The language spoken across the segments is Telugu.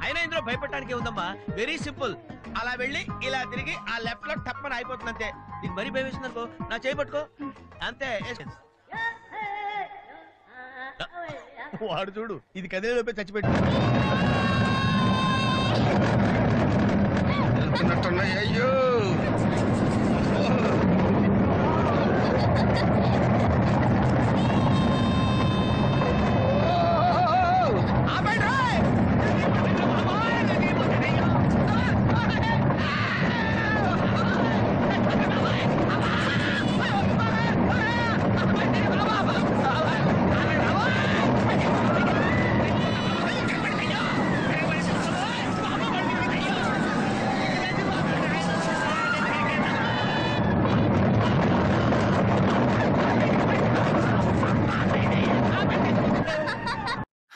అయినా ఇందులో భయపడటానికి ఉందమ్మా, వెరీ సింపుల్. అలా వెళ్ళి ఇలా తిరిగి ఆ లెఫ్ట్ లో టప్పని అయిపోతుంది అంతే. నీకు మరీ భయం వేసింది అనుకో, నా చేయి పట్టుకో అంతే. వాడు చూడు, ఇది కదే లోపే చచ్చిపెట్టు. అయ్యో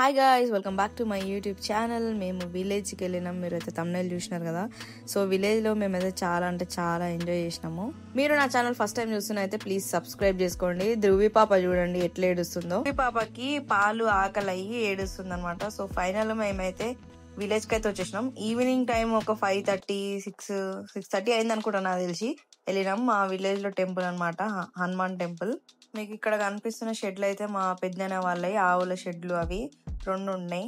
hi guys, welcome back to my YouTube channel. మేము విలేజ్కి వెళ్ళినాం, మీరైతే thumbnail చూసినారు కదా. సో విలేజ్లో మేమైతే చాలా అంటే చాలా ఎంజాయ్ చేసినాము. మీరు నా ఛానల్ ఫస్ట్ టైం చూస్తున్నా అయితే ప్లీజ్ సబ్స్క్రైబ్ చేసుకోండి. ధృవి పాప చూడండి ఎట్లా ఏడుస్తుందో. ధృవి పాపకి పాలు ఆకలి అయ్యి ఏడుస్తుంది అనమాట. సో ఫైనల్ మేమైతే విలేజ్కి అయితే వచ్చేసినాం. ఈవినింగ్ టైం ఒక 5:30 6:30 అయింది అనుకుంటా నాకు తెలిసి. వెళ్ళినాం మా విలేజ్ లో టెంపుల్ అనమాట, హనుమాన్ టెంపుల్. మీకు ఇక్కడ కనిపిస్తున్న షెడ్లు అయితే మా పెద్దనాన్న వాళ్ళవి, ఆవుల షెడ్లు అవి 2 ఉన్నాయి.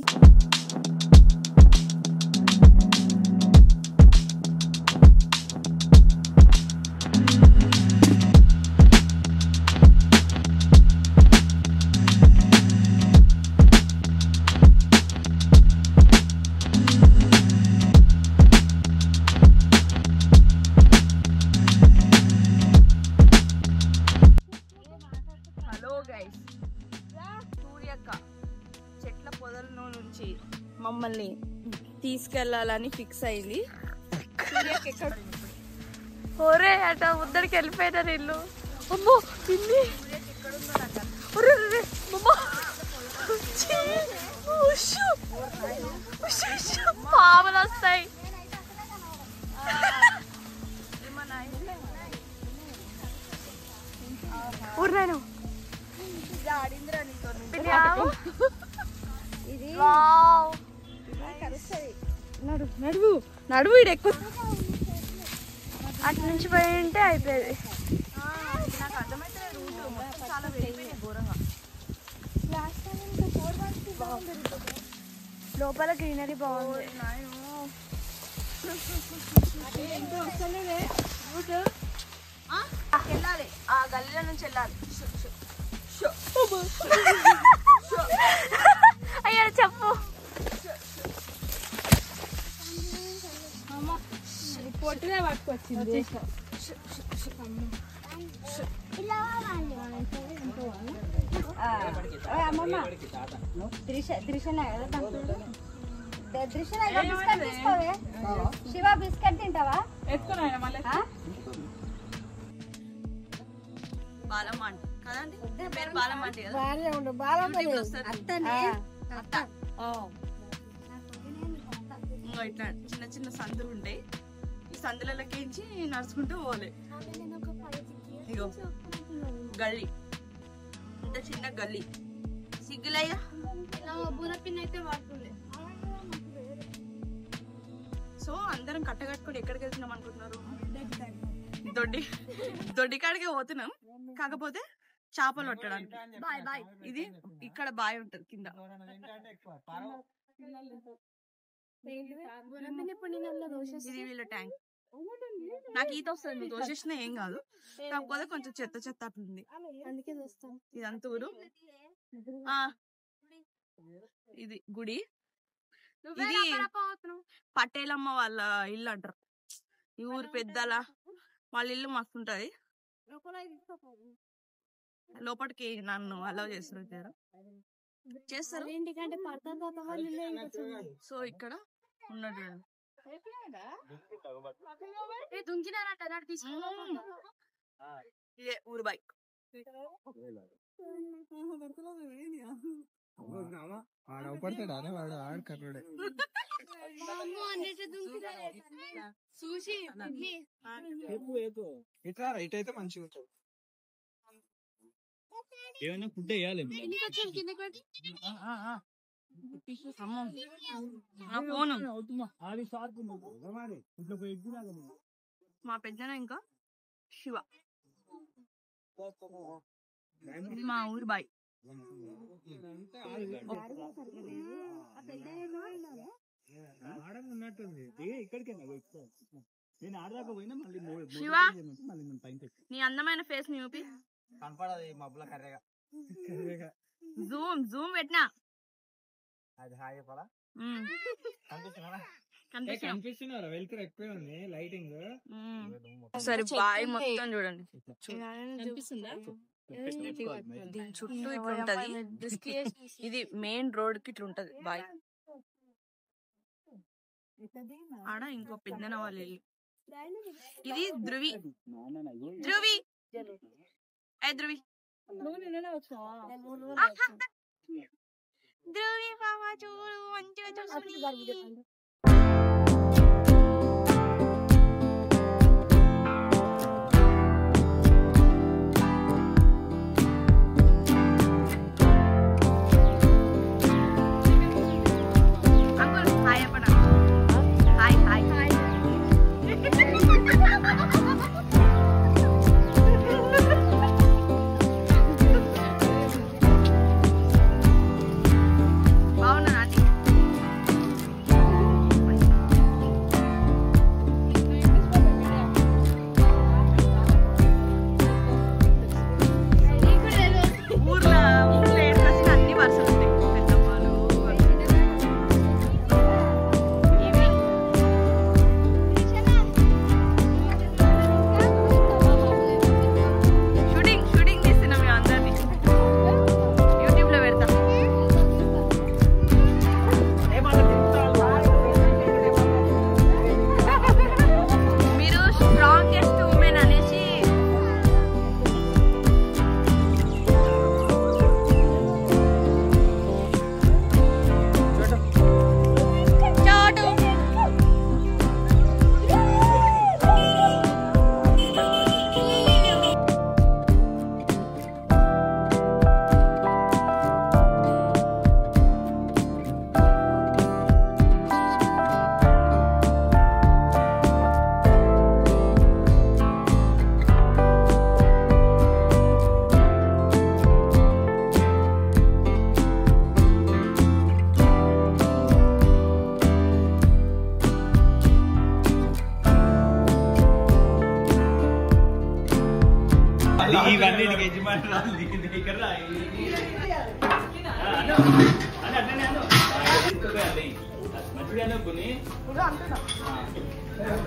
చెట్ల పొదల నుంచి మమ్మల్ని తీసుకెళ్లాలని ఫిక్స్ అయింది. ఒరే అట ముద్దరికి వెళ్ళిపోయినారు ఇల్లు. అమ్మో పిల్లి పాములు వస్తాయి. ఊరినాను నడువు నడువు ఇడు ఎక్కువ అటు నుంచి పోయి ఉంటే అయిపోయేది. లోపల గ్రీనరీ బాగుంది. వెళ్ళాలి, ఆ గల్లీల నుంచి వెళ్ళాలి. అయ్యా చెప్పు. పొట్టిగా పట్టుకొచ్చింది. శివ బిస్కెట్ తింటావా? బాలమ్మ అంటే కదండి పేరు, బాలమ్మ అంటే కదా. ఇట్లా చిన్న చిన్న సందులు ఉంటాయి, ఈ సందులకి నడుచుకుంటూ పోలే. ఇగో గల్లీ, ఇంత చిన్న గల్లీ. సిగ్గులయ్యా బురపిన్ అయితే పడుతుంది. సో అందరం కట్టగట్టుకొని ఎక్కడికి వెళ్తున్నాం అనుకుంటున్నారు? దొడ్డికాడికి పోతున్నాం, కాకపోతే చేపలు పట్టడానికి. ఇది ఇక్కడ బాయ్ ఉంటది కింద. ఇది వీళ్ళ ట్యాంక్. నాకు ఈత వస్తుంది, నువ్వు దోసేసినా ఏం కాదు, కాకపోతే కొంచెం చెత్త చెత్త అట్లుంది. ఇదంతా ఊరు. ఇది గుడి. ఇది పటేలమ్మ వాళ్ళ ఇల్లు అంటారు. ఈ ఊరు పెద్దల వాళ్ళ ఇల్లు మస్తు ఉంటది. లోపలికి నన్ను అలౌ చేస్తారు. సో ఇక్కడ ఉన్నట్టు ఇదే ఊరు బైక్. ఆడపడతాడా వాడు? ఆడు కర్రుడే. ఇట్లా రైట్ అయితే మంచిగా ఉంటుంది. ఏమైనా ఫుడ్ వేయాలి. మా పెద్దన ఇంకా శివ మా ఊరి బాయ్. శివ నీ అందమైన ఫేస్ ని చూపి. జూమ్ పెట్టినా కనిపిస్తున్నారా? వెళ్తురు ఎక్కువ ఉంది లైటింగ్. సరే బాయ్ మొత్తం చూడండి. దీని చుట్టూ ఇట్లా ఉంటది. ఇది మెయిన్ రోడ్ కి ఇట్లా ఉంటది బాయ్. ఆడ ఇంకో పెద్దన వాళ్ళు ఇల్లు. ఇది ధృవి. ధృవి ధృవి ధృవి బాబా చూడు మంచిగా చూస్తుంది.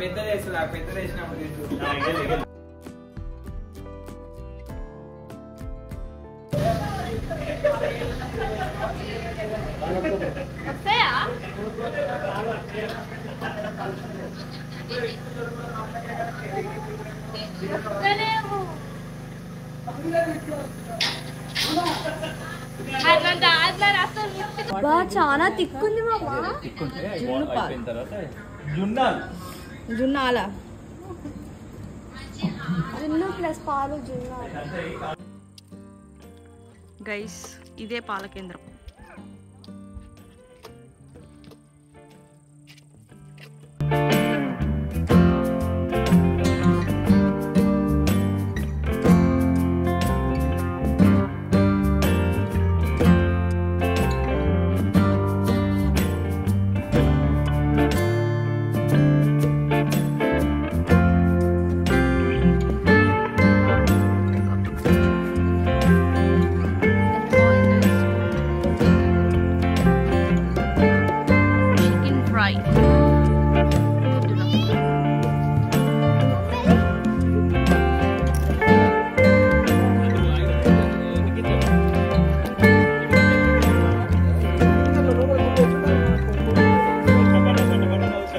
పెద్ద వేస్తున్నా పెద్ద వేసినప్పుడు చాలా తిక్కుంది జున్నాల జున్ను ప్లస్ పాలు జున్న. గైస్ ఇదే పాల కేంద్రం.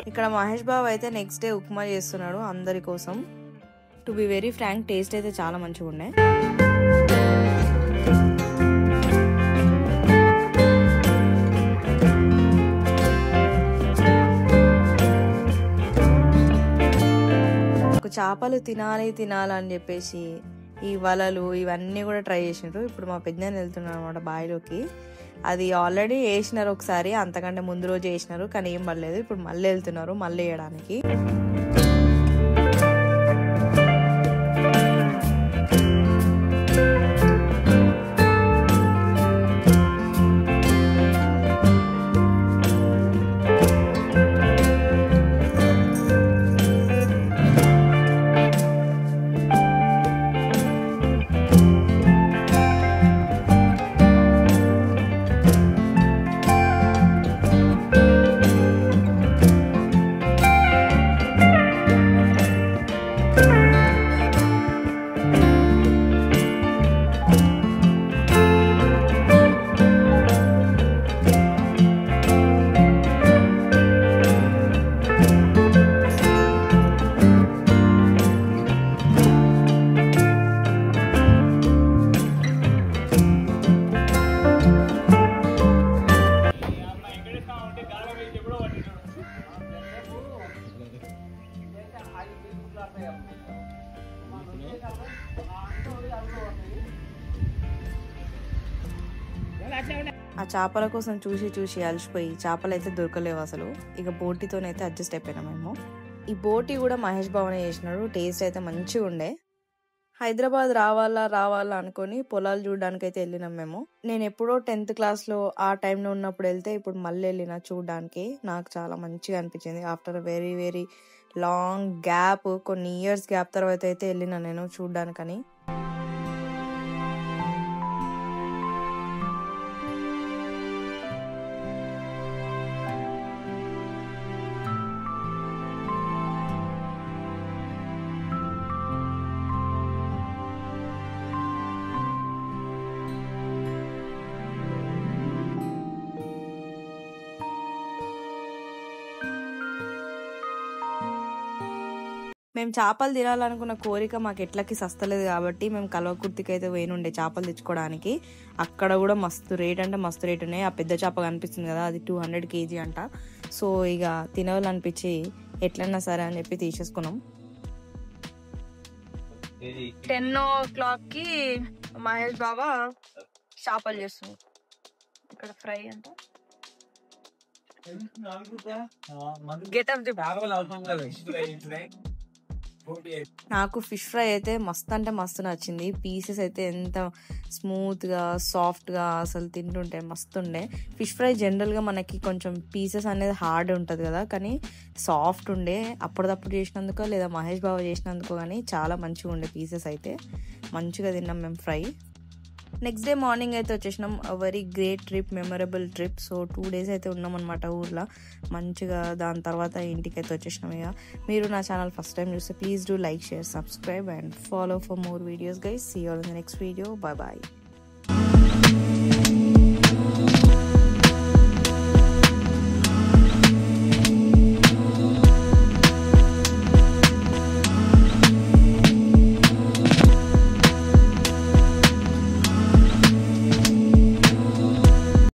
ఇక్కడ మహేష్ బాబు అయితే నెక్స్ట్ డే ఉప్మా చేస్తున్నాడు అందరి కోసం. To be very frank taste అయితే చాలా మంచిగా ఉన్నాయి. చేపలు తినాలని చెప్పేసి ఈ వలలు ఇవన్నీ కూడా ట్రై చేసిండ్రు. ఇప్పుడు మా పెద్దనాన్న వెళ్తున్నాడు అనమాట బావిలోకి. అది ఆల్రెడీ వేసినారు ఒకసారి, అంతకంటే ముందు రోజు వేసినారు కానీ ఏం పడలేదు. ఇప్పుడు మళ్ళీ వెళ్తున్నారు మళ్ళీ వేయడానికి. ఆ చేపల కోసం చూసి చూసి అలసిపోయి చేపలు అయితే దొరకలేవు అసలు. ఇక బోటితోనైతే అడ్జస్ట్ అయిపోయినాం మేము. ఈ బోటి కూడా మహేష్ బాబునే చేసినాడు. టేస్ట్ అయితే మంచిగా ఉండే. హైదరాబాద్ రావాలా అనుకొని పొలాలు చూడడానికి అయితే వెళ్ళినాం మేము. నేను ఎప్పుడో 10th క్లాస్లో ఆ టైంలో ఉన్నప్పుడు వెళ్తే ఇప్పుడు మళ్ళీ వెళ్ళిన చూడడానికి. నాకు చాలా మంచిగా అనిపించింది. After very very long gap, కొన్ని ఇయర్స్ గ్యాప్ తర్వాత అయితే వెళ్ళిన నేను చూడడానికని. మేము చేపలు తినాలనుకున్న కోరిక మాకు ఎట్లకి సస్తలేదు కాబట్టి మేము కల్వకుర్తికి అయితే పోయినుండే చేపలు తెచ్చుకోవడానికి. అక్కడ కూడా మస్తు రేట్ అంటే మస్తు రేట్ ఉన్నాయి. ఆ పెద్ద చేప కనిపిస్తుంది కదా, అది 200 kg అంట. సో ఇక తినాలనిపించి ఎట్లన్నా సరే అని చెప్పి తీసేసుకున్నాం. 10 o'clock మహేష్ బాబా చేపలు చేస్తున్నాం. ఇక్కడ ఫ్రై అంట. నాకు ఫిష్ ఫ్రై అయితే మస్తు అంటే మస్తు నచ్చింది. పీసెస్ అయితే ఎంత స్మూత్ గా సాఫ్ట్ గా అసలు తింటుంటే మస్తు ఉండే. ఫిష్ ఫ్రై జనరల్ గా మనకి కొంచెం పీసెస్ అనేది హార్డ్ ఉంటది కదా, కానీ సాఫ్ట్ ఉండే. అప్పటిదప్పుడు చేసినందుకో లేదా మహేష్ బాబు చేసినందుకో కానీ చాలా మంచిగా ఉండే పీసెస్ అయితే. మంచిగా తిన్నాం మేము ఫ్రై. నెక్స్ట్ డే మార్నింగ్ అయితే వచ్చేసినాం. Very great trip, memorable trip. So 2 days అయితే ఉన్నాం అనమాట ఊర్లో మంచిగా. దాని తర్వాత ఇంటికి అయితే వచ్చేసినాం. ఇక మీరు నా ఛానల్ ఫస్ట్ టైం చూస్తే please do like, share, subscribe and follow for more videos guys. See you all in the next video. Bye bye.